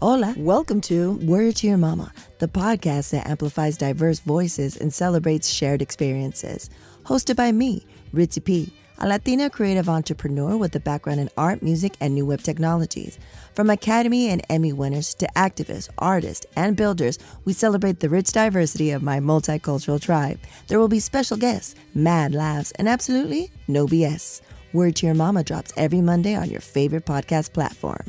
Hola, welcome to Word to Your Mama, the podcast that amplifies diverse voices and celebrates shared experiences. Hosted by me, Ritzy P., a Latina creative entrepreneur with a background in art, music, and new web technologies. From Academy and Emmy winners to activists, artists, and builders, we celebrate the rich diversity of my multicultural tribe. There will be special guests, mad laughs, and absolutely no BS. Word to Your Mama drops every Monday on your favorite podcast platform.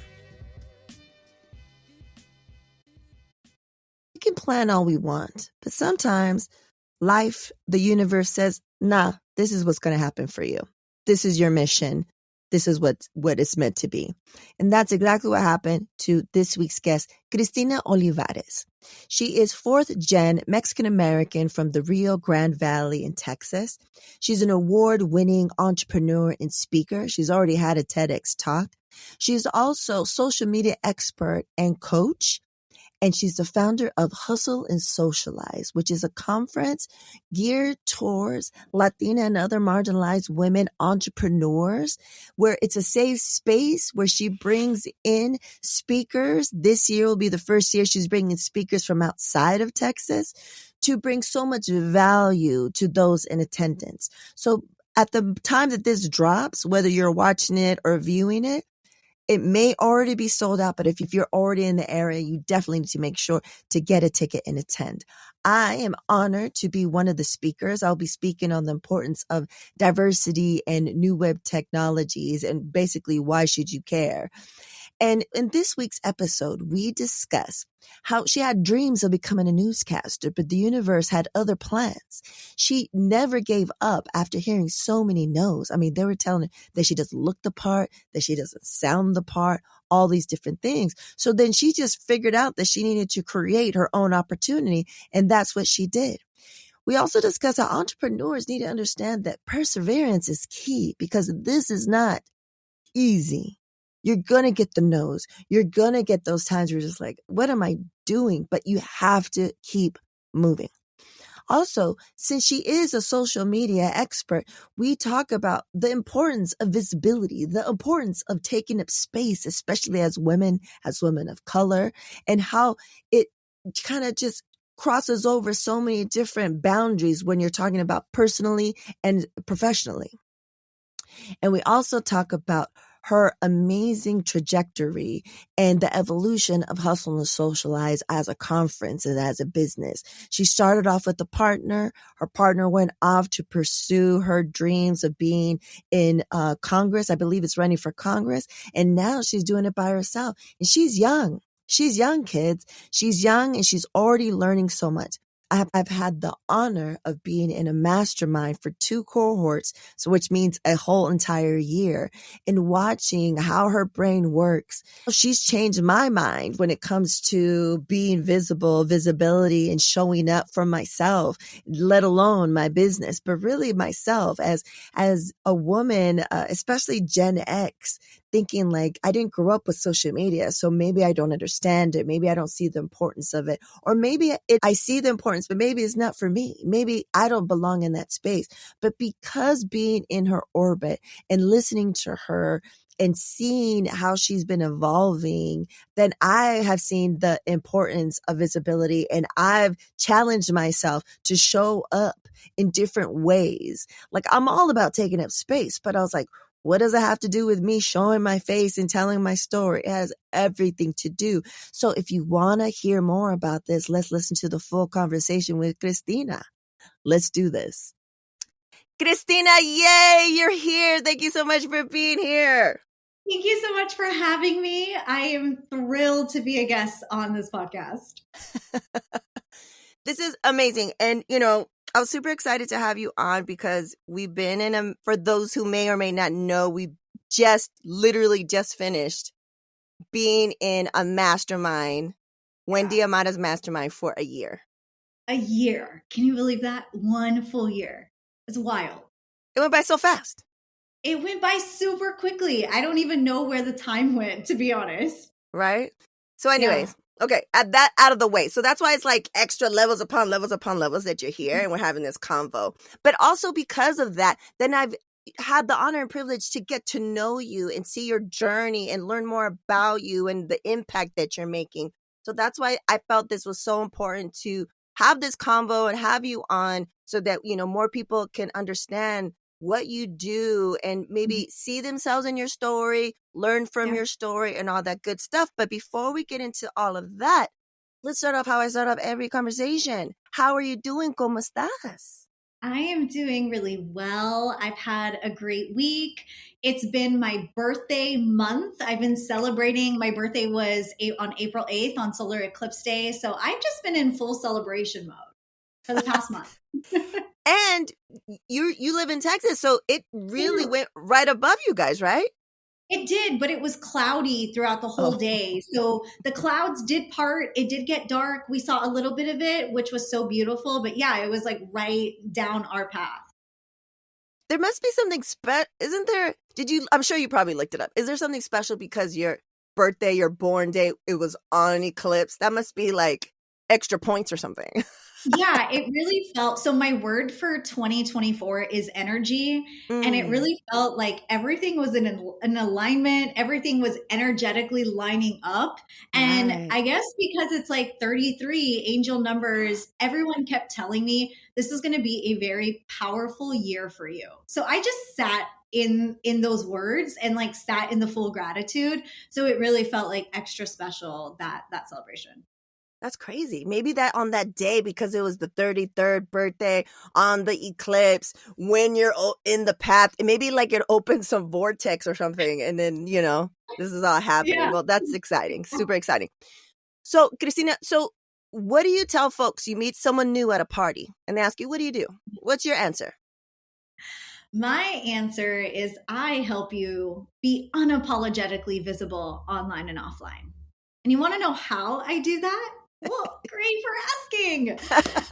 We can plan all we want, but sometimes life, the universe says, nah, this is what's going to happen for you. This is your mission. This is what it's meant to be. And that's exactly what happened to this week's guest, Christina Olivarez. She is fourth-gen Mexican-American from the Rio Grande Valley in Texas. She's an award-winning entrepreneur and speaker. She's already had a TEDx talk. She's also a social media expert and coach. And she's the founder of Hustle and Socialize, which is a conference geared towards Latina and other marginalized women entrepreneurs, where it's a safe space where she brings in speakers. This year will be the first year she's bringing speakers from outside of Texas to bring so much value to those in attendance. So at the time that this drops, whether you're watching it or viewing it, it may already be sold out, but if you're already in the area, you definitely need to make sure to get a ticket and attend. I am honored to be one of the speakers. I'll be speaking on the importance of diversity and new web technologies and basically why should you care. And in this week's episode, we discuss how she had dreams of becoming a newscaster, but the universe had other plans. She never gave up after hearing so many no's. I mean, they were telling her that she doesn't look the part, that she doesn't sound the part, all these different things. So then she just figured out that she needed to create her own opportunity, and that's what she did. We also discuss how entrepreneurs need to understand that perseverance is key because this is not easy. You're going to get the no's. You're going to get those times where you're just like, what am I doing? But you have to keep moving. Also, since she is a social media expert, we talk about the importance of visibility, the importance of taking up space, especially as women of color, and how it kind of just crosses over so many different boundaries when you're talking about personally and professionally. And we also talk about her amazing trajectory and the evolution of Hustle and Socialize as a conference and as a business. She started off with a partner. Her partner went off to pursue her dreams of being in Congress. I believe it's running for Congress. And now she's doing it by herself. And she's young. She's young, kids. She's young and she's already learning so much. I've had the honor of being in a mastermind for 2 cohorts, so which means a whole entire year, and watching how her brain works. She's changed my mind when it comes to being visibility, and showing up for myself, let alone my business, but really myself as a woman, especially Gen X, thinking like, I didn't grow up with social media, so maybe I don't understand it. Maybe I don't see the importance of it. Or maybe I see the importance, but maybe it's not for me. Maybe I don't belong in that space. But because being in her orbit and listening to her and seeing how she's been evolving, then I have seen the importance of visibility, and I've challenged myself to show up in different ways. Like, I'm all about taking up space, but I was like, what does it have to do with me showing my face and telling my story? It has everything to do. So if you want to hear more about this, let's listen to the full conversation with Christina. Let's do this. Christina, yay, you're here. Thank you so much for being here. Thank you so much for having me. I am thrilled to be a guest on this podcast. This is amazing. And, I was super excited to have you on because we've been for those who may or may not know, we literally just finished being in a mastermind, Wendy Amada's mastermind, for a year. A year. Can you believe that? 1 full year. It's wild. It went by so fast. It went by super quickly. I don't even know where the time went, to be honest. Right? So anyways, Okay, that out of the way. So that's why it's like extra levels upon levels upon levels that you're here and we're having this convo. But also because of that, then had the honor and privilege to get to know you and see your journey and learn more about you and the impact that you're making. So that's why I felt this was so important to have this convo and have you on so that, more people can understand what you do and maybe see themselves in your story, learn from your story and all that good stuff. But before we get into all of that, let's start off how I start off every conversation. How are you doing? ¿Cómo estás? I am doing really well. I've had a great week. It's been my birthday month. I've been celebrating. My birthday was on April 8th on Solar Eclipse Day. So I've just been in full celebration mode for the past month. And you live in Texas, so it really went right above you guys, right? It did, but it was cloudy throughout the whole day. So the clouds did part. It did get dark. We saw a little bit of it, which was so beautiful. But yeah, it was like right down our path. There must be something special, isn't there? I'm sure you probably looked it up. Is there something special because your birthday, your born day, it was on an eclipse? That must be like extra points or something. Yeah, it really felt so. My word for 2024 is energy. And it really felt like everything was in an alignment. Everything was energetically lining up. And I guess because it's like 33 angel numbers, everyone kept telling me this is going to be a very powerful year for you. So I just sat in those words and like sat in the full gratitude. So it really felt like extra special, that celebration. That's crazy. Maybe that on that day, because it was the 33rd birthday on the eclipse, when you're in the path, maybe like it opens some vortex or something. And then, this is all happening. Yeah. Well, that's exciting. Super exciting. So, Christina, what do you tell folks? You meet someone new at a party and they ask you, what do you do? What's your answer? My answer is I help you be unapologetically visible online and offline. And you want to know how I do that? Well, great for asking.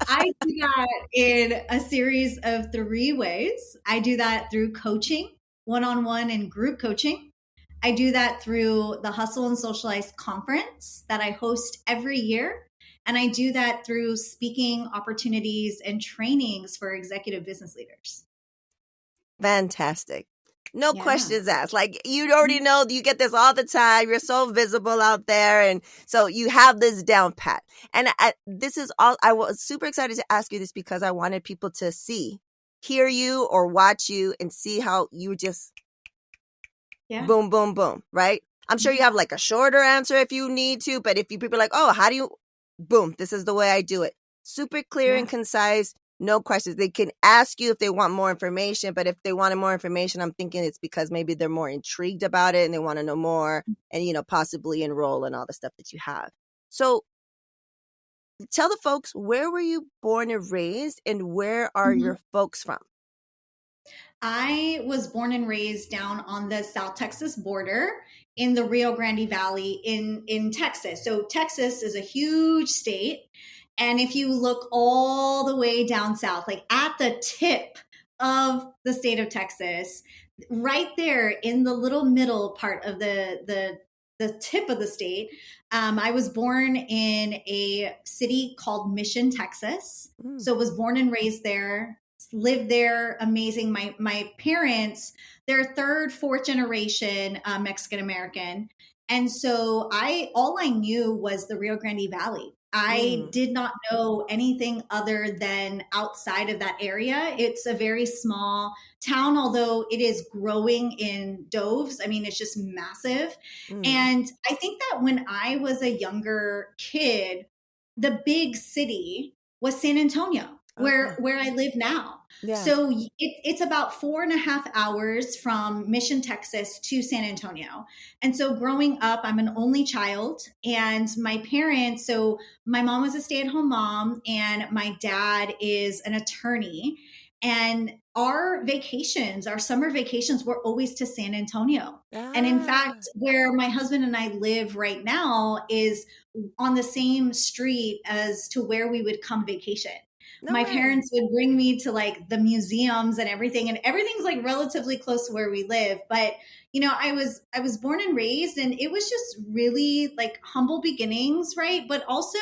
I do that in a series of 3 ways. I do that through coaching, one-on-one and group coaching. I do that through the Hustle and Socialize conference that I host every year. And I do that through speaking opportunities and trainings for executive business leaders. Fantastic. No questions asked. Like, you already know, you get this all the time. You're so visible out there. And so you have this down pat. And I was super excited to ask you this because I wanted people to hear you or watch you and see how you just boom, boom, boom, right? I'm sure you have like a shorter answer if you need to, but if people are like, oh, how do you, boom, this is the way I do it. Super clear and concise. No questions. They can ask you if they want more information, but if they wanted more information, I'm thinking it's because maybe they're more intrigued about it and they want to know more and, possibly enroll and all the stuff that you have. So tell the folks, where were you born and raised and where are your folks from? I was born and raised down on the South Texas border in the Rio Grande Valley in Texas. So Texas is a huge state. And if you look all the way down south, like at the tip of the state of Texas, right there in the little middle part of the tip of the state, I was born in a city called Mission, Texas. So was born and raised there, lived there. Amazing. My parents, they're 3rd, 4th generation Mexican American. And so all I knew was the Rio Grande Valley. I did not know anything other than outside of that area. It's a very small town, although it is growing in doves. I mean, it's just massive. And I think that when I was a younger kid, the big city was San Antonio, where I live now. Yeah. So it's about 4.5 hours from Mission, Texas to San Antonio. And so growing up, I'm an only child, and my parents, so my mom was a stay-at-home mom and my dad is an attorney. And our summer vacations were always to San Antonio. And in fact, where my husband and I live right now is on the same street as to where we would come vacation. My parents would bring me to like the museums and everything like relatively close to where we live. But, I was born and raised, and it was just really like humble beginnings, right? But also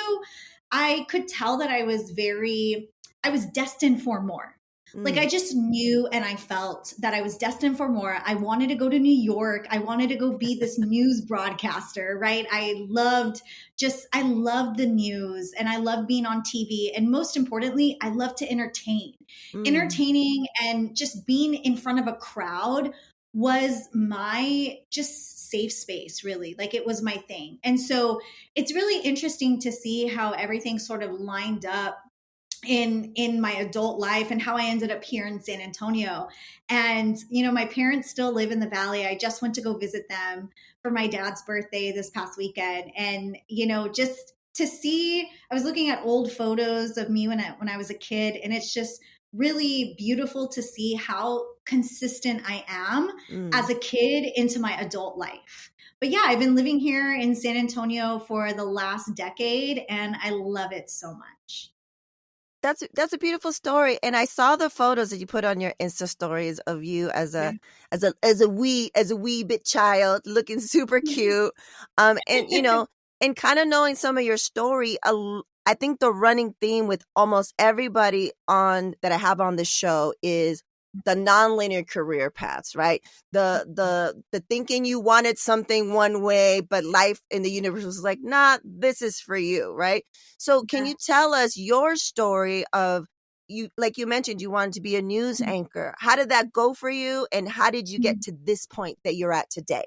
I could tell that I was destined for more. Like I Mm, just knew and I felt that I was destined for more. I wanted to go to New York. I wanted to go be this news broadcaster, right? I loved the news and I loved being on TV. And most importantly, I love to entertain. mm. Entertaining and just being in front of a crowd was my just safe space, really. Like it was my thing. And so it's really interesting to see how everything sort of lined up in my adult life and how I ended up here in San Antonio. And my parents still live in the valley. I just went to go visit them for my dad's birthday this past weekend, and just to see, I was looking at old photos of me when I was a kid, and it's just really beautiful to see how consistent I am Mm. as a kid into my adult life. But yeah, I've been living here in San Antonio for the last decade and I love it so much. That's a beautiful story, and I saw the photos that you put on your Insta stories of you Yeah. as a wee bit child looking super cute, and and kind of knowing some of your story. I think the running theme with almost everybody on that I have on the show is the nonlinear career paths, right? The thinking you wanted something one way, but life in the universe was like, nah, this is for you, right? So can you tell us your story of you, like you mentioned, you wanted to be a news anchor. How did that go for you? And how did you get to this point that you're at today?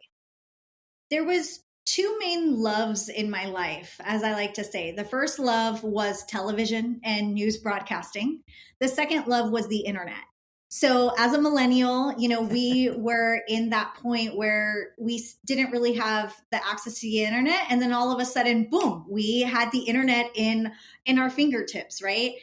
There was two main loves in my life, as I like to say. The first love was television and news broadcasting. The second love was the internet. So as a millennial, we were in that point where we didn't really have the access to the internet, and then all of a sudden, boom, we had the internet in our fingertips, right?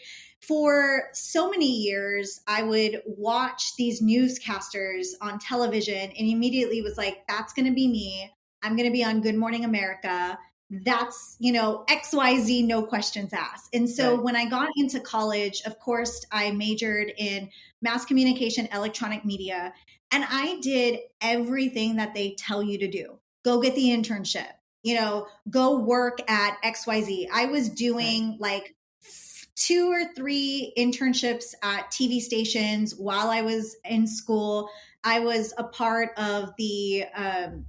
For so many years, I would watch these newscasters on television and immediately was like, that's going to be me. I'm going to be on Good Morning America. That's, XYZ, no questions asked. And so Right. when I got into college, of course, I majored in mass communication, electronic media, and I did everything that they tell you to do. Go get the internship, go work at XYZ. I was Right. doing like 2 or 3 internships at TV stations while I was in school. I was a part of the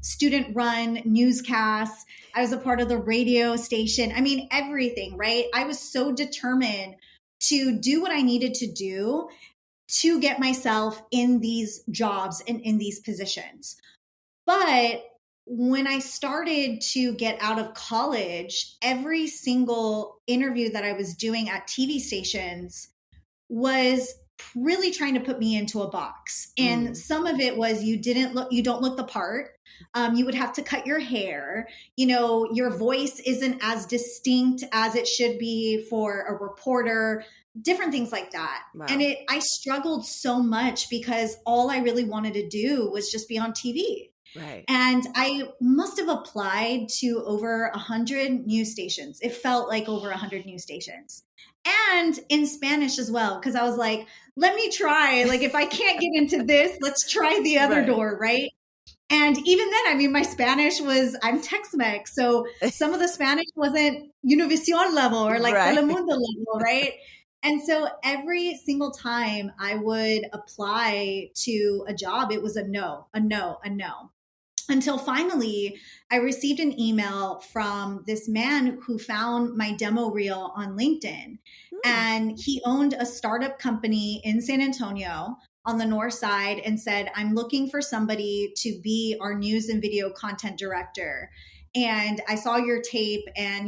student run newscasts. I was a part of the radio station. I mean, everything, right? I was so determined to do what I needed to do to get myself in these jobs and in these positions. But when I started to get out of college, every single interview that I was doing at TV stations was really trying to put me into a box. And Mm. some of it was you don't look the part. You would have to cut your hair. Your voice isn't as distinct as it should be for a reporter, different things like that. And Wow. I struggled so much because all I really wanted to do was just be on TV. Right. And I must have applied to over 100 news stations. It felt like over 100 news stations. And in Spanish as well, because I was like, let me try. Like, if I can't get into this, let's try the other Right. door, right? And even then, I mean, my Spanish I'm Tex Mex. So some of the Spanish wasn't Univision level or like Right. Telemundo level, right? And so every single time I would apply to a job, it was a no, a no, a no, until finally I received an email from this man who found my demo reel on LinkedIn. Mm. And he owned a startup company in San Antonio on the north side and said, I'm looking for somebody to be our news and video content director. And I saw your tape, and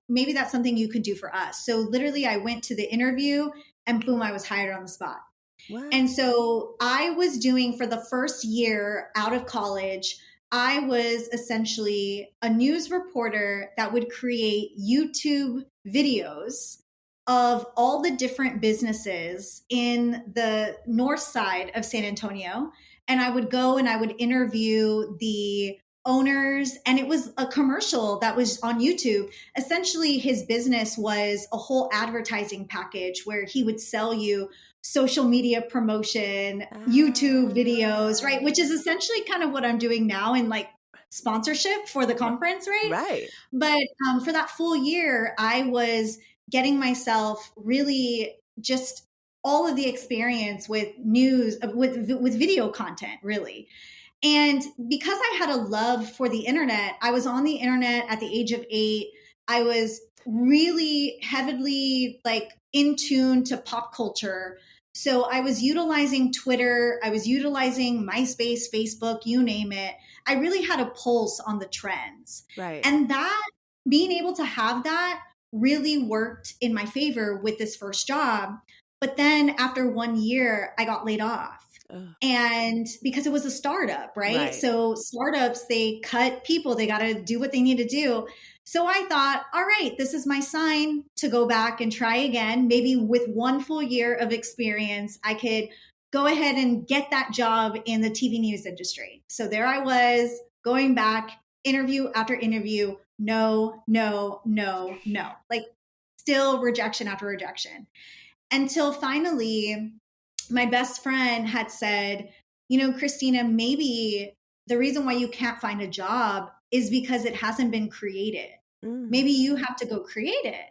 maybe that's something you could do for us. So literally I went to the interview and boom, I was hired on the spot. What? And so I was doing, for the first year out of college, I was essentially a news reporter that would create YouTube videos of all the different businesses in the north side of San Antonio. And I would go and I would interview the owners, and it was a commercial that was on YouTube. Essentially, his business was a whole advertising package where he would sell you social media promotion, YouTube videos, right? Ah. Which is essentially kind of what I'm doing now in like sponsorship for the r- conference, right? Right. But for that full year, I was getting myself really just all of the experience with news, with video content, really. And because I had a love for the internet, I was on the internet at the age of 8. I was really heavily like in tune to pop culture. So I was utilizing Twitter, I was utilizing MySpace, Facebook, you name it. I really had a pulse on the trends. Right. And that, being able to have that, really worked in my favor with this first job. But then after 1 year, I got laid off. Ugh. And because it was a startup, right? Right. So startups, they cut people, they got to do what they need to do. So I thought, all right, this is my sign to go back and try again. Maybe with 1 full year of experience, I could go ahead and get that job in the TV news industry. So there I was, going back, interview after interview, no, no, no, no. Like still rejection after rejection. Until finally, my best friend had said, Christina, maybe the reason why you can't find a job is because it hasn't been created. Maybe you have to go create it.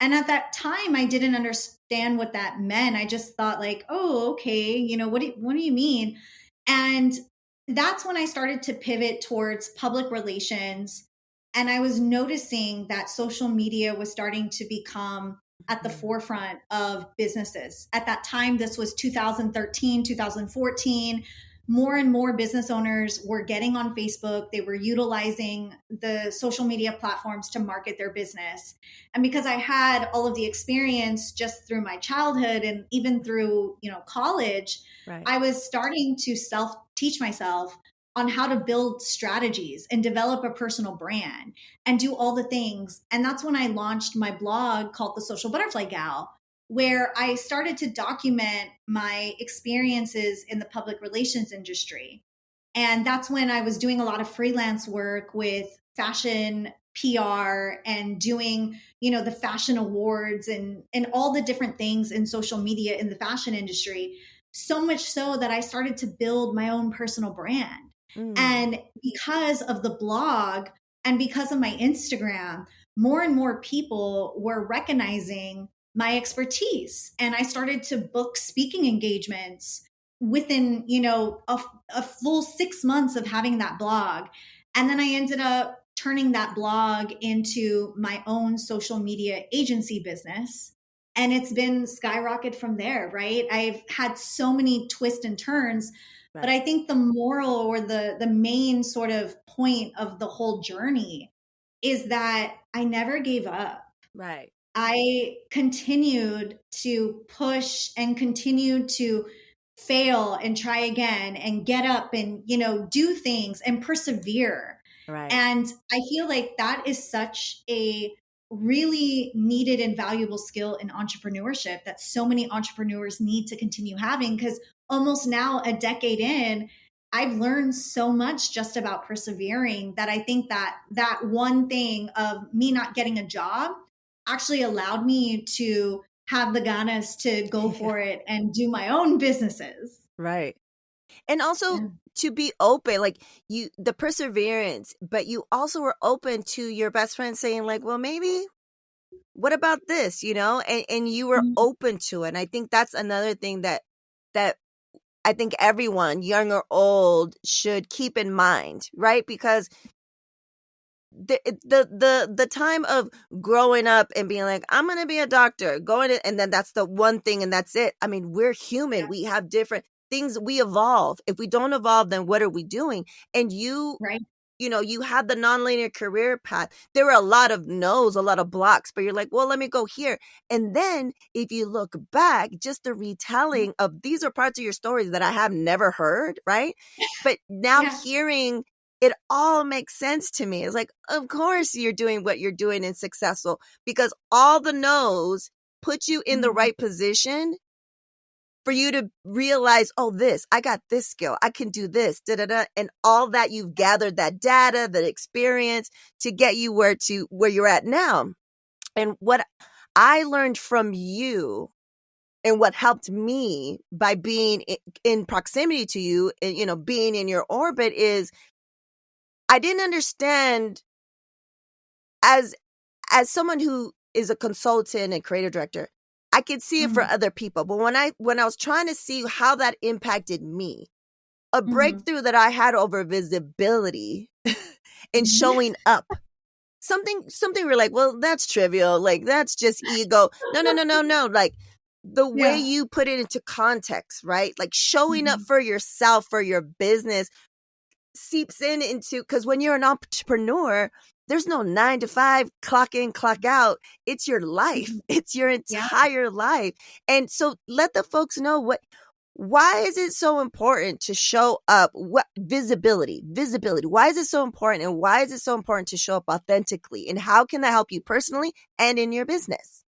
And at that time, I didn't understand what that meant. I just thought like, oh, okay, what do you mean? And that's when I started to pivot towards public relations. And I was noticing that social media was starting to become at the forefront of businesses. At that time, this was 2013, 2014. More and more business owners were getting on Facebook. They were utilizing the social media platforms to market their business. And because I had all of the experience just through my childhood and even through, college, Right. I was starting to self-teach myself on how to build strategies and develop a personal brand and do all the things. And that's when I launched my blog called The Social Butterfly Gal, where I started to document my experiences in the public relations industry. And that's when I was doing a lot of freelance work with fashion PR and doing, the fashion awards and all the different things in social media in the fashion industry. So much so that I started to build my own personal brand. And because of the blog and because of my Instagram, more and more people were recognizing my expertise. And I started to book speaking engagements within, a full 6 months of having that blog. And then I ended up turning that blog into my own social media agency business. And it's been skyrocket from there, right? I've had so many twists and turns. Right. But I think the moral or the main sort of point of the whole journey is that I never gave up. Right. I continued to push and continued to fail and try again and get up and, do things and persevere. Right. And I feel like that is such a really needed and valuable skill in entrepreneurship that so many entrepreneurs need to continue having, because almost now a decade in, I've learned so much just about persevering that I think that one thing of me not getting a job actually allowed me to have the ganas to go for it and do my own businesses. Right. And also to be open, like the perseverance, but you also were open to your best friend saying like, well, maybe what about this, and you were open to it. And I think that's another thing that I think everyone, young or old, should keep in mind, right? Because the time of growing up and being like, I'm going to be a doctor, and then that's the one thing and that's it. I mean, we're human. Yeah. We have different things. We evolve. If we don't evolve, then what are we doing? And you, right. You had the nonlinear career path. There were a lot of no's, a lot of blocks, but you're like, well, let me go here. And then if you look back, just the retelling of these are parts of your stories that I have never heard, right? But now hearing it all makes sense to me. It's like, of course you're doing what you're doing and successful, because all the no's put you in the right position for you to realize, oh, I got this skill. I can do this, and all that you've gathered, that data, that experience to get you where you're at now. And what I learned from you and what helped me by being in proximity to you and, being in your orbit is I didn't understand as someone who is a consultant and creative director, I could see it for other people, but when I was trying to see how that impacted me, a breakthrough that I had over visibility and showing up. Something we're like, well, that's trivial. Like, that's just ego. No. Like, the way you put it into context, right? Like, showing up for yourself, for your business seeps into, because when you're an entrepreneur, there's no 9 to 5, clock in, clock out. It's your life. It's your entire life. And so let the folks know why is it so important to show up? What visibility? Why is it so important? And why is it so important to show up authentically? And how can that help you personally and in your business?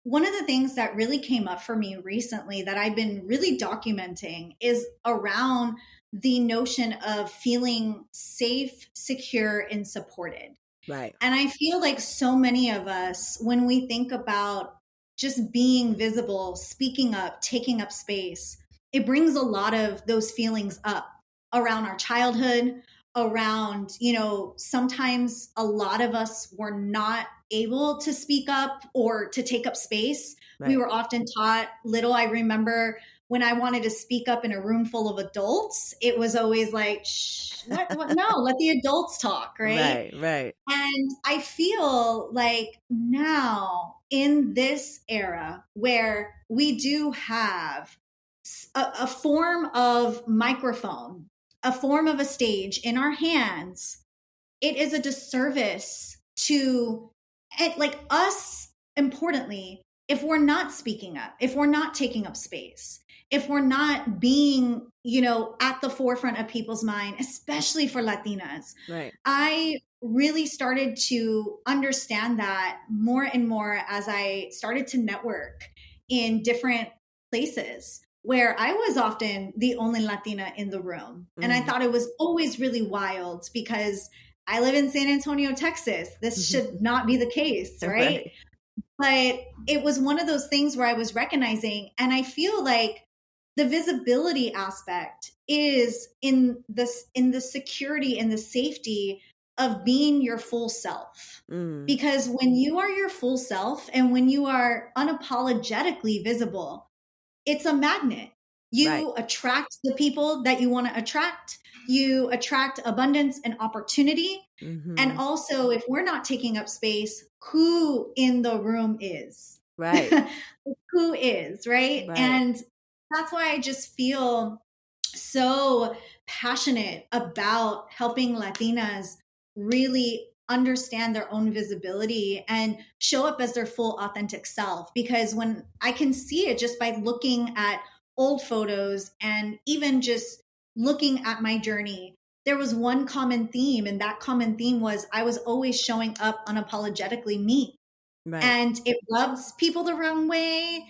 One of the things that really came up for me recently that I've been really documenting is around the notion of feeling safe, secure, and supported. Right. And I feel like so many of us, when we think about just being visible, speaking up, taking up space, it brings a lot of those feelings up around our childhood, around, sometimes a lot of us were not able to speak up or to take up space. Right. We were often taught little. I remember when I wanted to speak up in a room full of adults, it was always like, shh, what? No, let the adults talk, right? Right. And I feel like now in this era where we do have a form of microphone, a form of a stage in our hands, it is a disservice to like us, importantly, if we're not speaking up, if we're not taking up space, if we're not being, at the forefront of people's mind, especially for Latinas. Right. I really started to understand that more and more as I started to network in different places where I was often the only Latina in the room. And I thought it was always really wild because I live in San Antonio, Texas. This should not be the case, right? But it was one of those things where I was recognizing, and I feel like the visibility aspect is in the security and the safety of being your full self. Because when you are your full self and when you are unapologetically visible, it's a magnet. You attract the people that you want to attract. You attract abundance and opportunity. And also, if we're not taking up space, who in the room is? Right. Who is, right? And that's why I just feel so passionate about helping Latinas really understand their own visibility and show up as their full authentic self. Because when I can see it just by looking at old photos and even just looking at my journey, there was one common theme, and that common theme was I was always showing up unapologetically me. Right. And it rubs people the wrong way.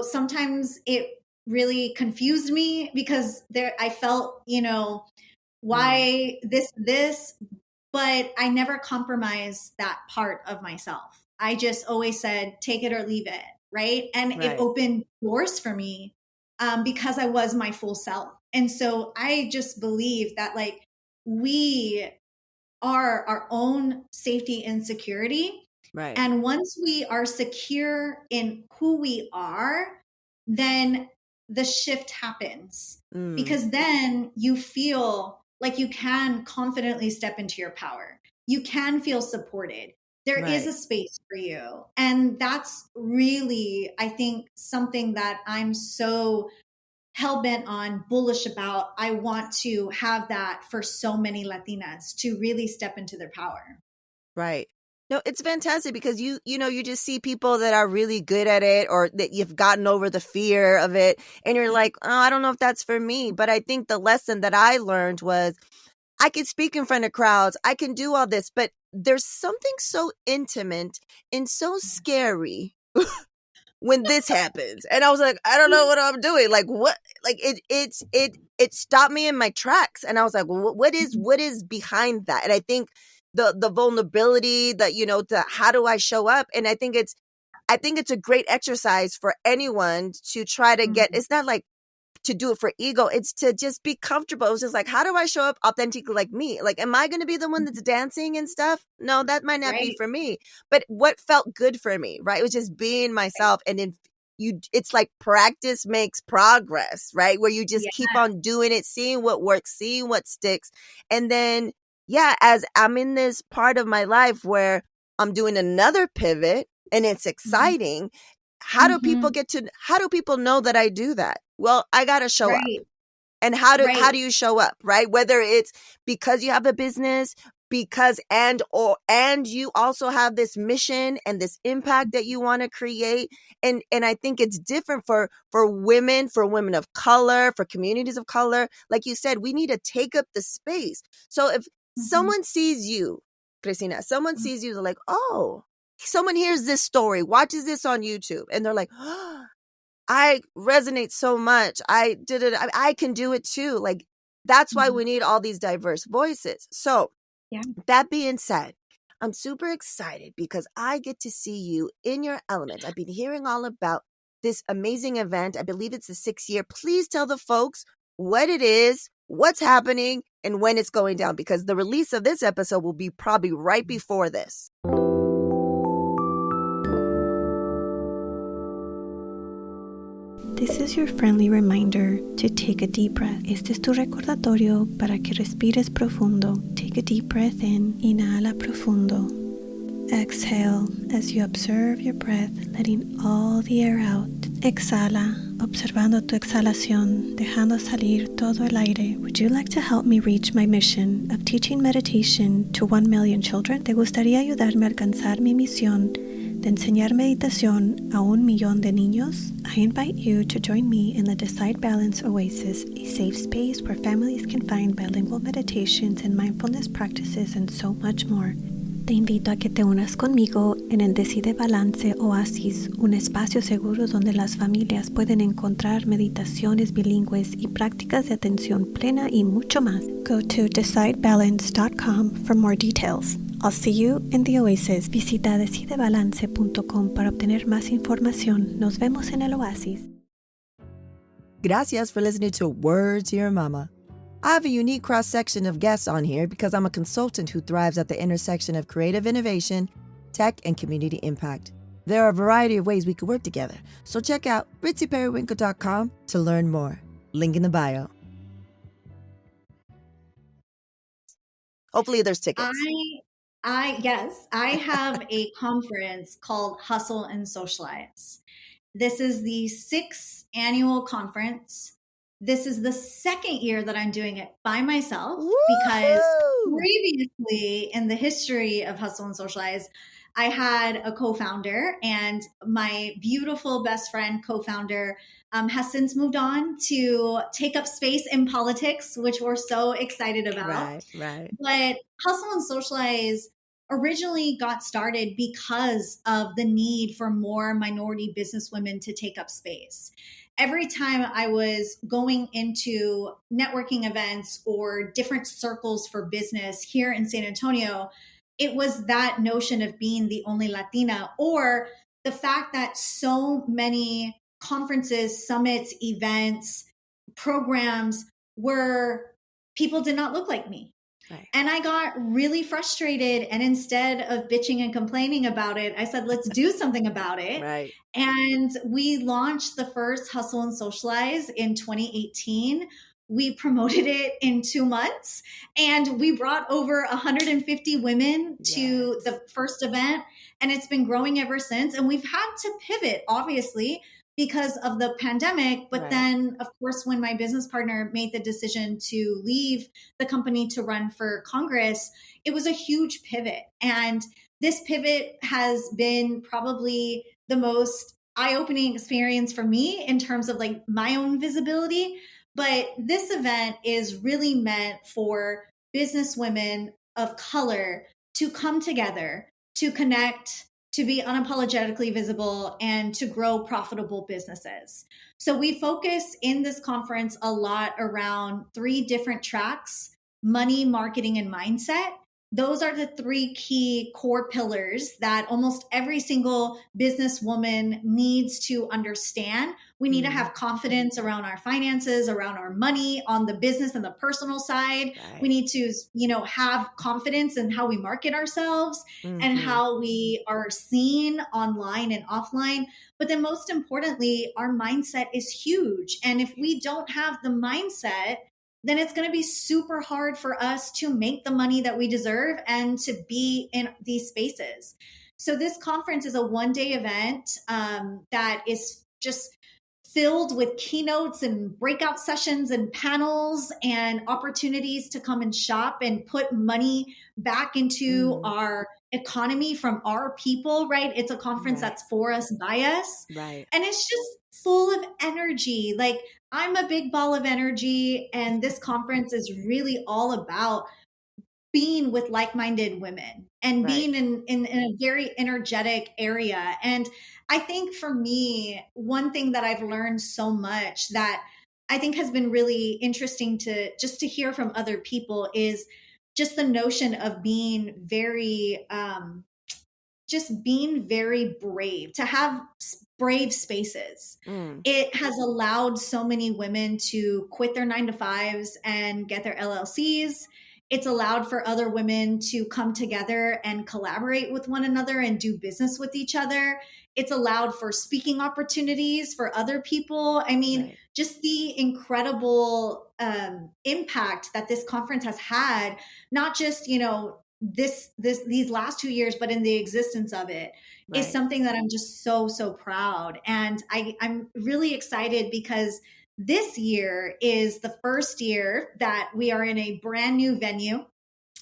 Sometimes it really confused me because I felt, why this, but I never compromised that part of myself. I just always said, take it or leave it. Right. And it opened doors for me because I was my full self. And so I just believe that we are our own safety and security. Right. And once we are secure in who we are, then the shift happens because then you feel like you can confidently step into your power. You can feel supported. There is a space for you. And that's really, I think, something that I'm so hell-bent on, bullish about. I want to have that for so many Latinas to really step into their power. Right. No, it's fantastic because you just see people that are really good at it or that you've gotten over the fear of it and you're like, oh, I don't know if that's for me. But I think the lesson that I learned was I can speak in front of crowds. I can do all this, but there's something so intimate and so scary when this happens. And I was like, I don't know what I'm doing. Like what, like it stopped me in my tracks. And I was like, well, what is behind that? And I think the vulnerability that, to how do I show up? And I think it's a great exercise for anyone to try to get, it's not like to do it for ego. It's to just be comfortable. It was just like, how do I show up authentically like me? Like, am I going to be the one that's dancing and stuff? No, that might not be Right. for me. But what felt good for me, right? It was just being myself. And then it's like practice makes progress, right? Where you just Yeah. keep on doing it, seeing what works, seeing what sticks. And then, yeah, as I'm in this part of my life where I'm doing another pivot and it's exciting, how do people know that I do that? Well, I got to show up. Right. And how Right. do you show up, right? Whether it's because you have a business, because and you also have this mission and this impact that you want to create. And I think it's different for women of color, for communities of color. Like you said, we need to take up the space. So if someone sees you, Christina, someone sees you, they're like, oh, someone hears this story, watches this on YouTube, and they're like, oh, I resonate so much. I did it. I can do it too. Like, that's why we need all these diverse voices. So that being said, I'm super excited because I get to see you in your element. I've been hearing all about this amazing event. I believe it's the 6th year. Please tell the folks what it is, what's happening, and when it's going down, because the release of this episode will be probably right before this. This is your friendly reminder to take a deep breath. Este es tu recordatorio para que respires profundo. Take a deep breath in. Inhala profundo. Exhale as you observe your breath, letting all the air out. Exhala, observando tu exhalación, dejando salir todo el aire. Would you like to help me reach my mission of teaching meditation to 1 million children? ¿Te gustaría ayudarme a alcanzar mi misión de enseñar meditación a 1 millón de niños? I invite you to join me in the Decide Balance Oasis, a safe space where families can find bilingual meditations and mindfulness practices and so much more. Te invito a que te unas conmigo en el Decide Balance Oasis, un espacio seguro donde las familias pueden encontrar meditaciones bilingües y prácticas de atención plena y mucho más. Go to decidebalance.com for more details. I'll see you in the Oasis. Visita decidebalance.com para obtener más información. Nos vemos en el Oasis. Gracias for listening to Word to Your Mama. I have a unique cross-section of guests on here because I'm a consultant who thrives at the intersection of creative innovation, tech, and community impact. There are a variety of ways we could work together, so check out ritzyperrywinkle.com to learn more. Link in the bio. Hopefully there's tickets. Yes, I have a conference called Hustle and Socialize. This is the 6th annual conference. This is the 2nd year that I'm doing it by myself. Woo-hoo! Because previously in the history of Hustle and Socialize, I had a co-founder, and my beautiful best friend co-founder has since moved on to take up space in politics, which we're so excited about. Right. But Hustle and Socialize originally got started because of the need for more minority businesswomen to take up space. Every time I was going into networking events or different circles for business here in San Antonio, it was that notion of being the only Latina, or the fact that so many conferences, summits, events, programs were people did not look like me. Right. And I got really frustrated. And instead of bitching and complaining about it, I said, let's do something about it. Right. And we launched the first Hustle and Socialize in 2018. We promoted it in 2 months, and we brought over 150 women to the first event, and it's been growing ever since. And we've had to pivot, obviously, because of the pandemic. But then, of course, when my business partner made the decision to leave the company to run for Congress, it was a huge pivot. And this pivot has been probably the most eye-opening experience for me in terms of like my own visibility. But this event is really meant for business women of color to come together, to connect, to be unapologetically visible, and to grow profitable businesses. So we focus in this conference a lot around 3 different tracks: money, marketing, and mindset. those are the three key core pillars that almost every single businesswoman needs to understand. We need to have confidence around our finances, around our money, on the business and the personal side. Right. We need to, have confidence in how we market ourselves and how we are seen online and offline. But then most importantly, our mindset is huge. And if we don't have the mindset, then it's going to be super hard for us to make the money that we deserve and to be in these spaces. So this conference is a one-day event that is just filled with keynotes and breakout sessions and panels and opportunities to come and shop and put money back into our economy from our people, right? It's a conference that's for us, by us. Right. And it's just full of energy. Like, I'm a big ball of energy, and this conference is really all about being with like-minded women and being in a very energetic area. And I think for me, one thing that I've learned so much that I think has been really interesting to hear from other people is just the notion of being very, being very brave, to have brave spaces. It has allowed so many women to quit their 9-to-5s and get their LLCs. It's allowed for other women to come together and collaborate with one another and do business with each other. It's allowed for speaking opportunities for other people. I mean, just the incredible impact that this conference has had, not just, these last 2 years, but in the existence of it, is something that I'm just so, so proud. And I'm really excited because this year is the first year that we are in a brand new venue.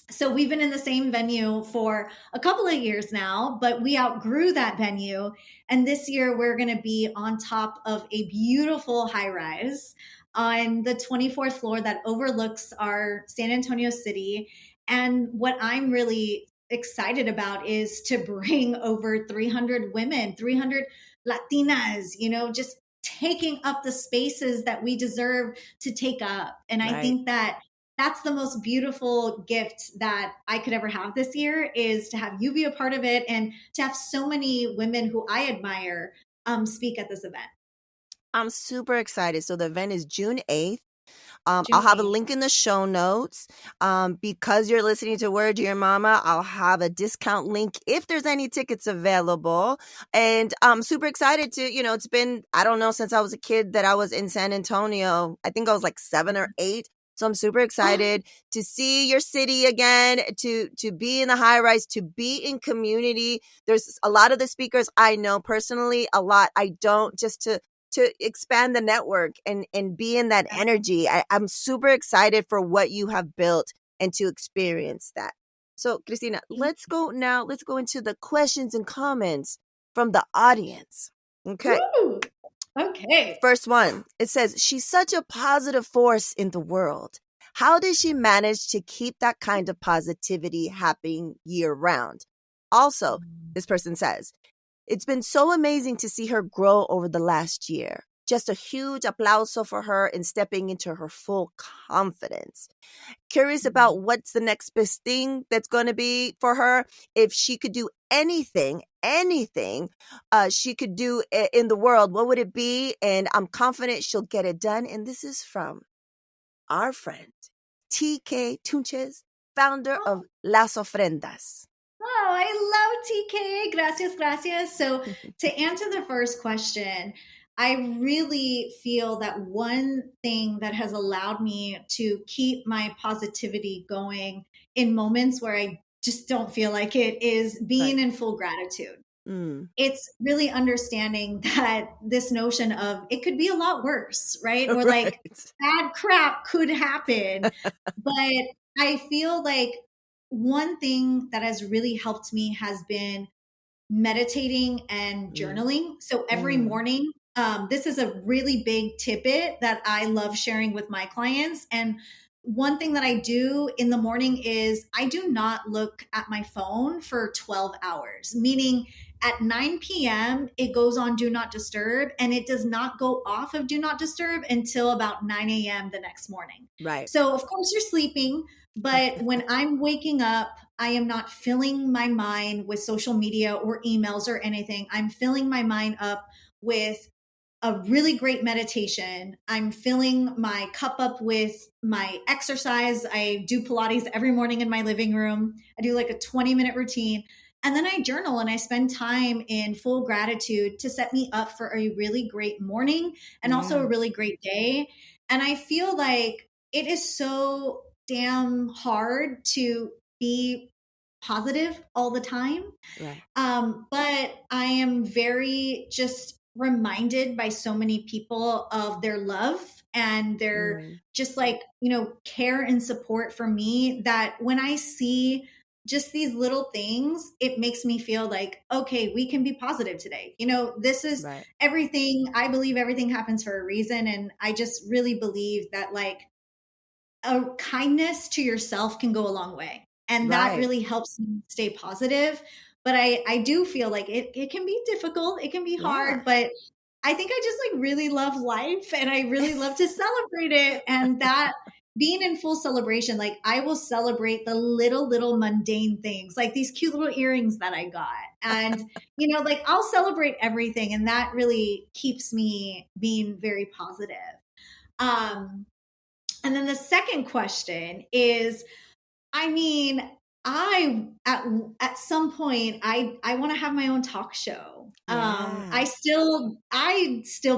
So we've been in the same venue for a couple of years now, but we outgrew that venue. And this year we're going to be on top of a beautiful high rise on the 24th floor that overlooks our San Antonio city. And what I'm really excited about is to bring over 300 women, 300 Latinas, just taking up the spaces that we deserve to take up. And I think that that's the most beautiful gift that I could ever have this year, is to have you be a part of it and to have so many women who I admire speak at this event. I'm super excited. So the event is June 8th. I'll have a link in the show notes. Because you're listening to Word to Your Mama, I'll have a discount link if there's any tickets available. And I'm super excited to, it's been, I don't know, since I was a kid that I was in San Antonio. I think I was like 7 or 8. So I'm super excited to see your city again, to be in the high rise, to be in community. There's a lot of the speakers I know personally, a lot I don't, just to expand the network and be in that energy. I'm super excited for what you have built and to experience that. So, Christina, let's go into the questions and comments from the audience. Okay. Ooh, okay. First one, it says, she's such a positive force in the world. How does she manage to keep that kind of positivity happening year round? Also, this person says, it's been so amazing to see her grow over the last year. Just a huge applauso for her in stepping into her full confidence. Curious about what's the next best thing that's going to be for her. If she could do anything she could do in the world, what would it be? And I'm confident she'll get it done. And this is from our friend, TK Tunches, founder of Las Ofrendas. Oh, I love TK. Gracias. So to answer the first question, I really feel that one thing that has allowed me to keep my positivity going in moments where I just don't feel like it is being in full gratitude. It's really understanding that this notion of it could be a lot worse, right? Or like bad crap could happen. But I feel like one thing that has really helped me has been meditating and journaling. So every morning, this is a really big tidbit that I love sharing with my clients. And one thing that I do in the morning is I do not look at my phone for 12 hours, meaning at 9 p.m., it goes on Do Not Disturb, and it does not go off of Do Not Disturb until about 9 a.m. the next morning. Right. So of course you're sleeping, but when I'm waking up, I am not filling my mind with social media or emails or anything. I'm filling my mind up with a really great meditation. I'm filling my cup up with my exercise. I do Pilates every morning in my living room. I do like a 20-minute routine. And then I journal and I spend time in full gratitude to set me up for a really great morning and also a really great day. And I feel like it is so damn hard to be positive all the time. Right. But I am very just reminded by so many people of their love and their just like, care and support for me, that when I see just these little things, it makes me feel like, okay, we can be positive today. This is everything. I believe everything happens for a reason. And I just really believe that like a kindness to yourself can go a long way. And that really helps me stay positive. But I do feel like it can be difficult. It can be hard, but I think I just like really love life and I really love to celebrate it. And that being in full celebration, like I will celebrate the little mundane things, like these cute little earrings that I got. And, like I'll celebrate everything. And that really keeps me being very positive. And then the second question is, I mean, at some point I want to have my own talk show. I still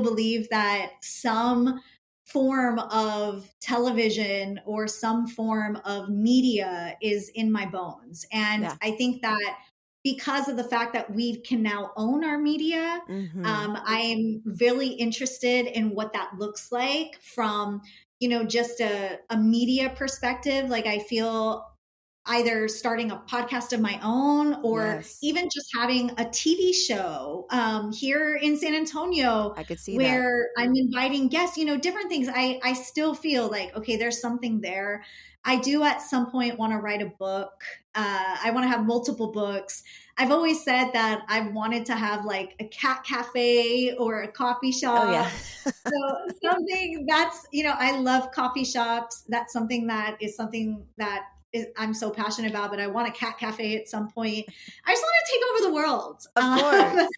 believe that some form of television or some form of media is in my bones. And I think that because of the fact that we can now own our media, I am really interested in what that looks like from, just a media perspective. Like I feel either starting a podcast of my own or even just having a TV show here in San Antonio. I could see where I'm inviting guests, different things. I still feel like, okay, there's something there. I do at some point want to write a book. I want to have multiple books. I've always said that I wanted to have like a cat cafe or a coffee shop. So something that's, I love coffee shops. That's something that I'm so passionate about, but I want a cat cafe at some point. I just want to take over the world. Of course.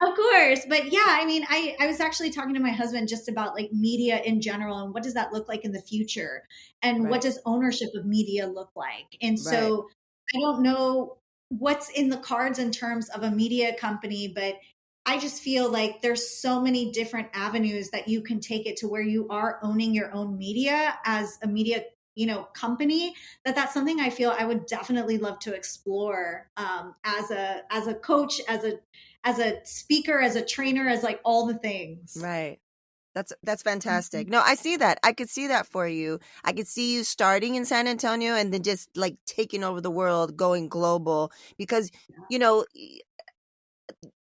Of course. But yeah, I mean, I was actually talking to my husband just about like media in general and what does that look like in the future? And what does ownership of media look like? And so I don't know what's in the cards in terms of a media company, but I just feel like there's so many different avenues that you can take it to where you are owning your own media as a media company, that's something I feel I would definitely love to explore as a coach, as a speaker, as a trainer, as like all the things. Right. That's fantastic. No, I see that. I could see that for you. I could see you starting in San Antonio and then just like taking over the world, going global, because,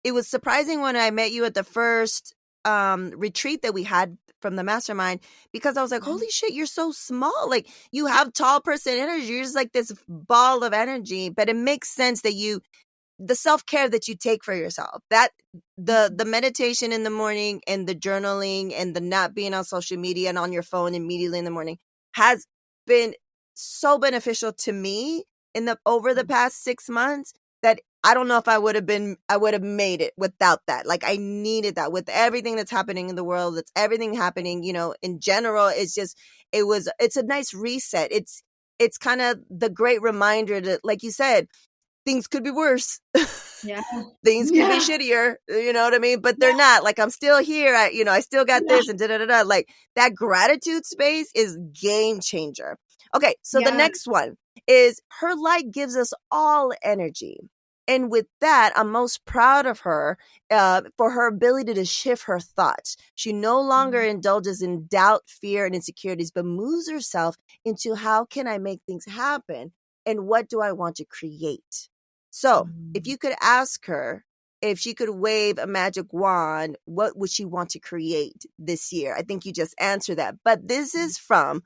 it was surprising when I met you at the first retreat that we had from the mastermind, because I was like, holy shit, you're so small. Like you have tall person energy. You're just like this ball of energy, but it makes sense that the self-care that you take for yourself, that the meditation in the morning and the journaling and the not being on social media and on your phone immediately in the morning has been so beneficial to me over the past 6 months that I don't know if I would have made it without that. Like I needed that with everything that's happening in the world. That's everything happening, in general. It's a nice reset. It's kind of the great reminder that, like you said, things could be worse. Yeah. Things could be shittier, you know what I mean? But they're not. Like I'm still here. I still got this and da-da-da-da. Like that gratitude space is game changer. Okay. So the next one is her light gives us all energy. And with that, I'm most proud of her for her ability to shift her thoughts. She no longer indulges in doubt, fear, and insecurities, but moves herself into how can I make things happen? And what do I want to create? So if you could ask her if she could wave a magic wand, what would she want to create this year? I think you just answered that. But this is from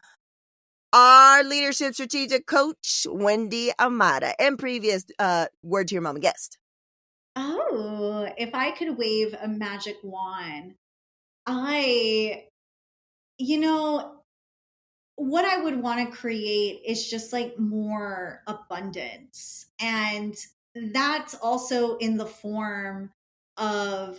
our leadership strategic coach, Wendy Amata, and previous Word to Your Mama guest. Oh, if I could wave a magic wand, what I would want to create is just like more abundance. And that's also in the form of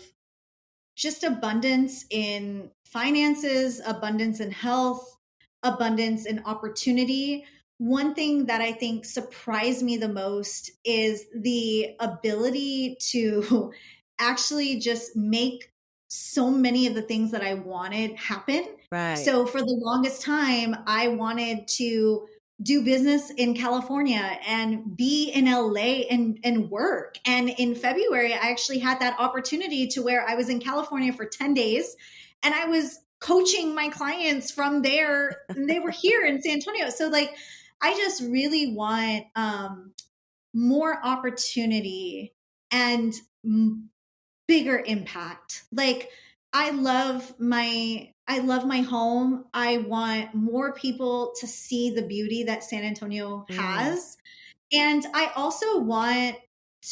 just abundance in finances, abundance in health, abundance in opportunity. One thing that I think surprised me the most is the ability to actually just make so many of the things that I wanted happen. Right. So for the longest time, I wanted to do business in California and be in LA and work. And in February, I actually had that opportunity to where I was in California for 10 days and I was coaching my clients from there. And they were here in San Antonio. So like, I just really want more opportunity and bigger impact. Like I love my home. I want more people to see the beauty that San Antonio has. And I also want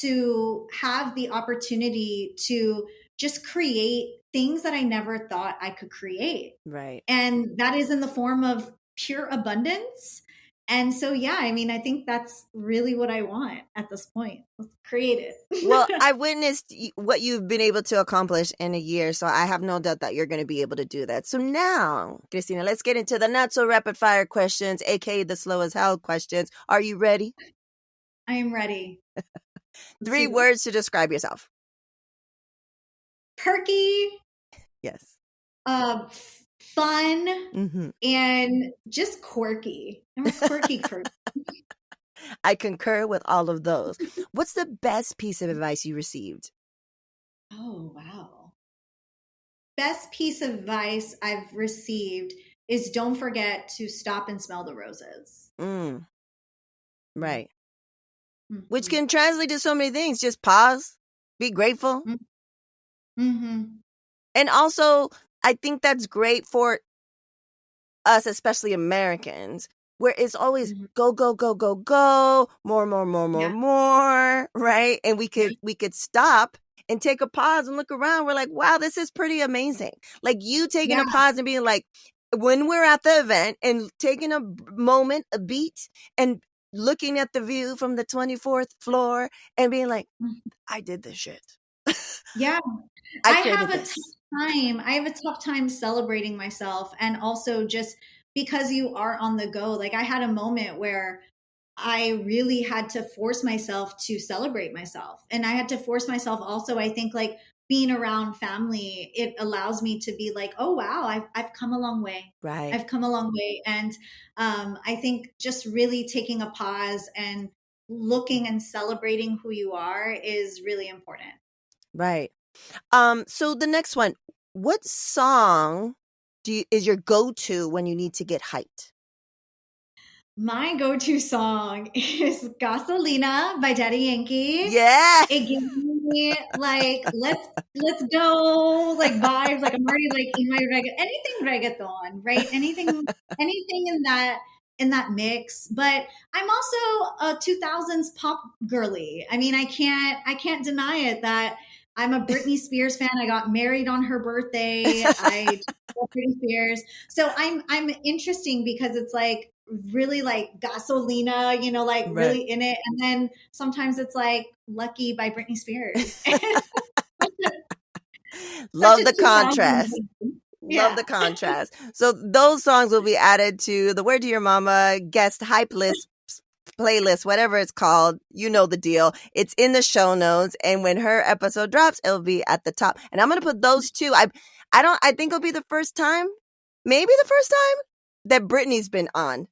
to have the opportunity to just create things that I never thought I could create. Right. And that is in the form of pure abundance. And so, yeah, I mean, I think that's really what I want at this point. Let's create it. Well, I witnessed what you've been able to accomplish in a year, so I have no doubt that you're going to be able to do that. So now, Christina, let's get into the not so rapid fire questions, aka the slow as hell questions. Are you ready? I am ready. 3 words to describe yourself. Perky. Yes. Fun and just quirky. I'm a quirky person. I concur with all of those. What's the best piece of advice you received? Oh, wow. Best piece of advice I've received is don't forget to stop and smell the roses. Right. Which can translate to so many things. Just pause, be grateful. And also, I think that's great for us, especially Americans, where it's always go, go, go, go, go, more, right? And we could stop and take a pause and look around. We're like, wow, this is pretty amazing. Like you taking a pause and being like, when we're at the event and taking a moment, a beat, and looking at the view from the 24th floor and being like, I did this shit. Yeah. I have a tough time celebrating myself, and also just because you are on the go. Like I had a moment where I really had to force myself to celebrate myself. And I had to force myself also, I think like being around family, it allows me to be like, oh, wow, I've come a long way. Right. I've come a long way. And I think just really taking a pause and looking and celebrating who you are is really important. Right. So the next one, what song is your go-to when you need to get hyped? My go-to song is Gasolina by Daddy Yankee. Yeah. It gives me like, let's go, like vibes. Like I'm already like in my anything reggaeton, right? Anything in that mix. But I'm also a 2000s pop girly. I mean, I can't deny it that I'm a Britney Spears fan. I got married on her birthday. I love Britney Spears. So I'm interesting because it's like really like Gasolina, you know, like really in it. And then sometimes it's like Lucky by Britney Spears. Love the contrast. Love the contrast. So those songs will be added to the Where to Your Mama guest hype list, playlist, whatever it's called. You know the deal. It's in the show notes. And when her episode drops, it'll be at the top. And I'm going to put those two. I think it'll be the first time, maybe the first time that Britney's been on.